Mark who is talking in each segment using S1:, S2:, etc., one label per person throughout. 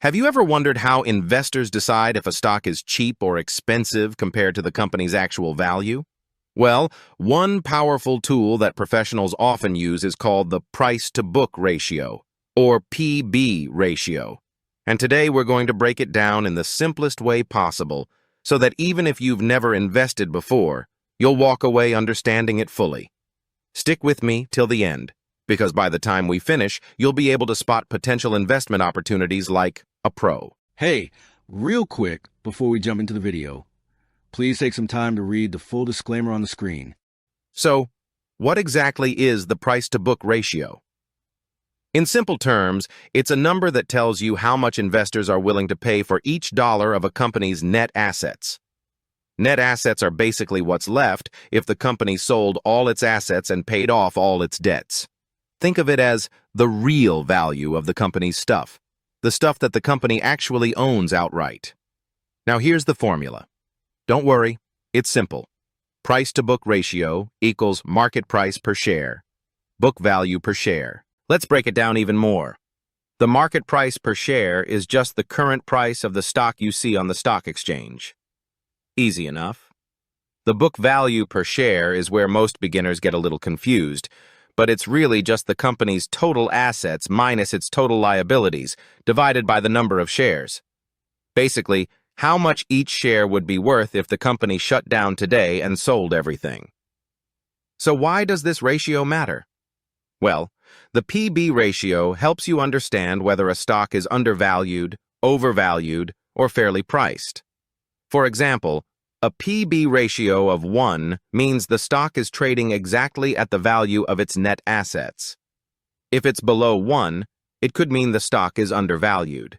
S1: Have you ever wondered how investors decide if a stock is cheap or expensive compared to the company's actual value? Well, one powerful tool that professionals often use is called the price-to-book ratio, or PB ratio. And today we're going to break it down in the simplest way possible so that even if you've never invested before, you'll walk away understanding it fully. Stick with me till the end, because by the time we finish, you'll be able to spot potential investment opportunities like a pro.
S2: Hey, real quick, before we jump into the video, please take some time to read the full disclaimer on the screen.
S1: So, what exactly is the price-to-book ratio? In simple terms, it's a number that tells you how much investors are willing to pay for each dollar of a company's net assets. Net assets are basically what's left if the company sold all its assets and paid off all its debts. Think of it as the real value of the company's stuff, the stuff that the company actually owns outright. Now here's the formula. Don't worry, it's simple. Price-to-book ratio equals market price per share, book value per share. Let's break it down even more. The market price per share is just the current price of the stock you see on the stock exchange. Easy enough. The book value per share is where most beginners get a little confused, but it's really just the company's total assets minus its total liabilities, divided by the number of shares. Basically, how much each share would be worth if the company shut down today and sold everything. So why does this ratio matter? Well, the PB ratio helps you understand whether a stock is undervalued, overvalued, or fairly priced. For example, a PB ratio of 1 means the stock is trading exactly at the value of its net assets. If it's below 1, it could mean the stock is undervalued.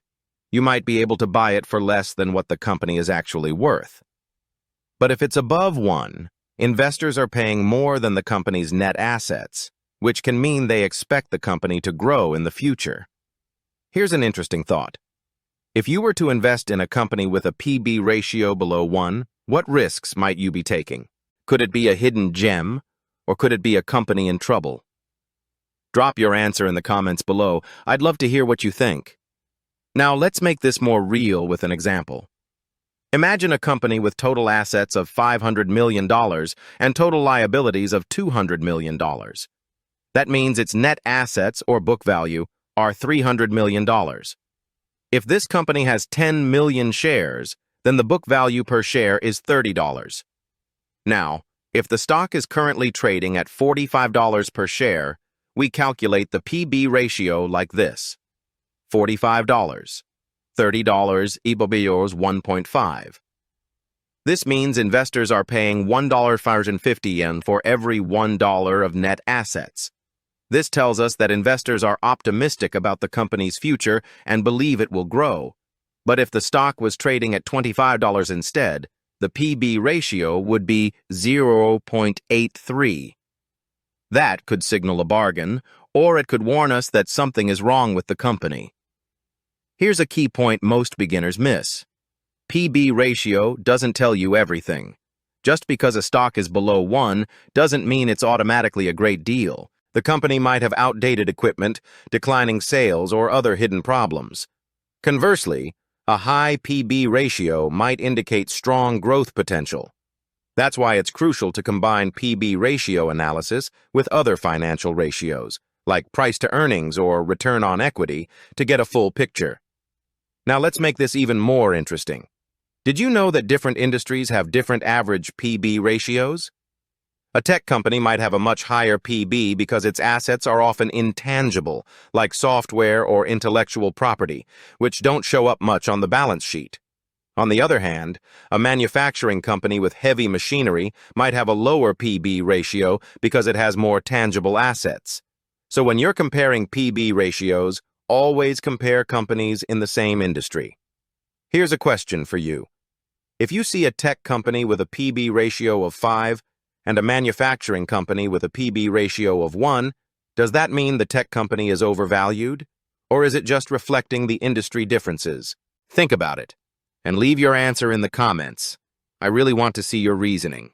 S1: You might be able to buy it for less than what the company is actually worth. But if it's above 1, investors are paying more than the company's net assets, which can mean they expect the company to grow in the future. Here's an interesting thought. If you were to invest in a company with a PB ratio below 1, what risks might you be taking? Could it be a hidden gem, or could it be a company in trouble? Drop your answer in the comments below. I'd love to hear what you think. Now let's make this more real with an example. Imagine a company with total assets of $500 million and total liabilities of $200 million. That means its net assets, or book value, are $300 million. If this company has 10 million shares, then the book value per share is $30. Now, if the stock is currently trading at $45 per share, we calculate the PB ratio like this. $45. $30 equals 1.5. This means investors are paying $1.50 for every $1 of net assets. This tells us that investors are optimistic about the company's future and believe it will grow. But if the stock was trading at $25 instead, the PB ratio would be 0.83. That could signal a bargain, or it could warn us that something is wrong with the company. Here's a key point most beginners miss. PB ratio doesn't tell you everything. Just because a stock is below 1 doesn't mean it's automatically a great deal. The company might have outdated equipment, declining sales, or other hidden problems. Conversely, a high PB ratio might indicate strong growth potential. That's why it's crucial to combine PB ratio analysis with other financial ratios, like price to earnings or return on equity, to get a full picture. Now let's make this even more interesting. Did you know that different industries have different average PB ratios? A tech company might have a much higher PB because its assets are often intangible, like software or intellectual property, which don't show up much on the balance sheet. On the other hand, a manufacturing company with heavy machinery might have a lower PB ratio because it has more tangible assets. So when you're comparing PB ratios, always compare companies in the same industry. Here's a question for you. If you see a tech company with a PB ratio of 5, and a manufacturing company with a PB ratio of 1, does that mean the tech company is overvalued? Or is it just reflecting the industry differences? Think about it, and leave your answer in the comments. I really want to see your reasoning.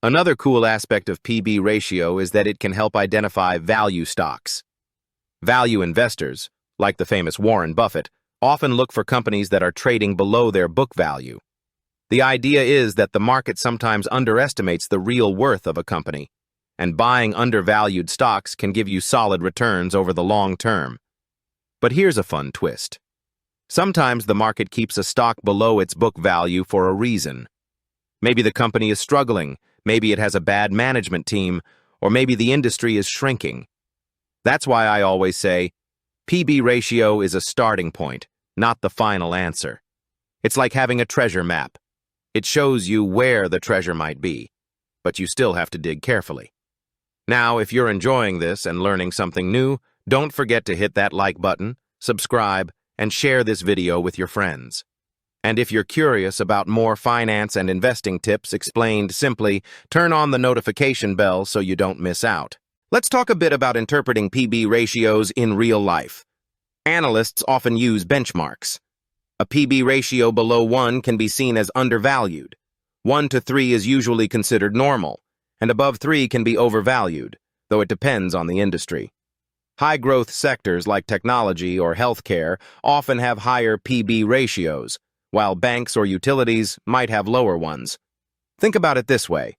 S1: Another cool aspect of PB ratio is that it can help identify value stocks. Value investors, like the famous Warren Buffett, Often look for companies that are trading below their book value. The idea is that the market sometimes underestimates the real worth of a company, and buying undervalued stocks can give you solid returns over the long term. But here's a fun twist. Sometimes the market keeps a stock below its book value for a reason. Maybe the company is struggling, maybe it has a bad management team, or maybe the industry is shrinking. That's why I always say, P/B ratio is a starting point, not the final answer. It's like having a treasure map. It shows you where the treasure might be, but you still have to dig carefully. Now, if you're enjoying this and learning something new, don't forget to hit that like button, subscribe, and share this video with your friends. And if you're curious about more finance and investing tips explained simply, turn on the notification bell so you don't miss out. Let's talk a bit about interpreting P/B ratios in real life. Analysts often use benchmarks. A P/B ratio below 1 can be seen as undervalued. 1 to 3 is usually considered normal, and above 3 can be overvalued, though it depends on the industry. High-growth sectors like technology or healthcare often have higher P/B ratios, while banks or utilities might have lower ones. Think about it this way.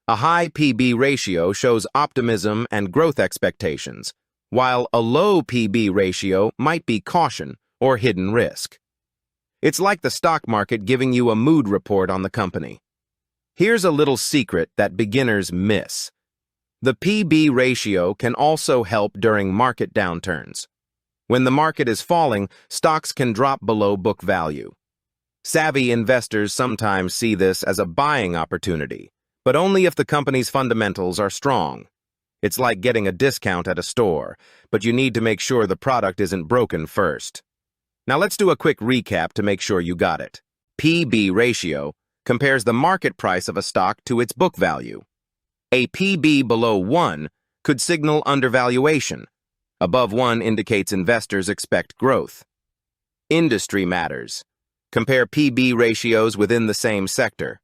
S1: A high P/B ratio shows optimism and growth expectations, while a low P/B ratio might be caution or hidden risk. It's like the stock market giving you a mood report on the company. Here's a little secret that beginners miss. The P/B ratio can also help during market downturns. When the market is falling, stocks can drop below book value. Savvy investors sometimes see this as a buying opportunity, but only if the company's fundamentals are strong. It's like getting a discount at a store, but you need to make sure the product isn't broken first. Now let's do a quick recap to make sure you got it. P/B ratio compares the market price of a stock to its book value. A P/B below 1 could signal undervaluation. Above 1 indicates investors expect growth. Industry matters. Compare P/B ratios within the same sector.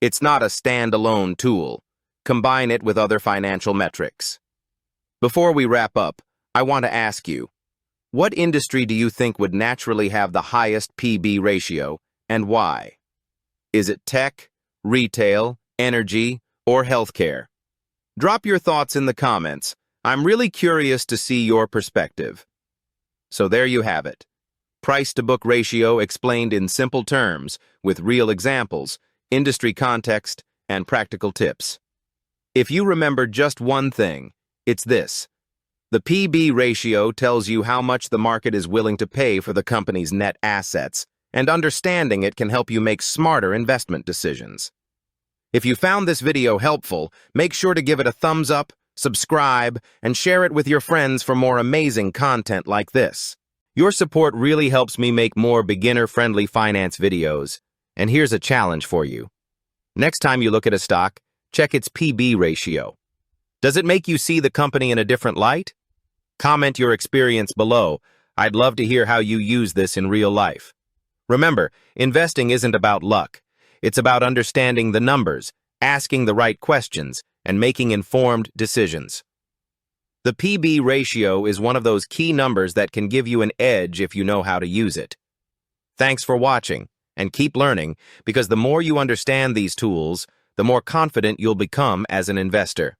S1: It's not a standalone tool. Combine it with other financial metrics. Before we wrap up, I want to ask you, what industry do you think would naturally have the highest P/B ratio, and why? Is it tech, retail, energy, or healthcare? Drop your thoughts in the comments. I'm really curious to see your perspective. So there you have it. Price-to-book ratio explained in simple terms, with real examples, industry context, and practical tips. If you remember just one thing, it's this. The P/B ratio tells you how much the market is willing to pay for the company's net assets, and understanding it can help you make smarter investment decisions. If you found this video helpful, make sure to give it a thumbs up, subscribe, and share it with your friends for more amazing content like this. Your support really helps me make more beginner-friendly finance videos, and here's a challenge for you. Next time you look at a stock, check its P/B ratio. Does it make you see the company in a different light? Comment your experience below. I'd love to hear how you use this in real life. Remember, investing isn't about luck. It's about understanding the numbers, asking the right questions, and making informed decisions. The P/B ratio is one of those key numbers that can give you an edge if you know how to use it. Thanks for watching, and keep learning, because the more you understand these tools, the more confident you'll become as an investor.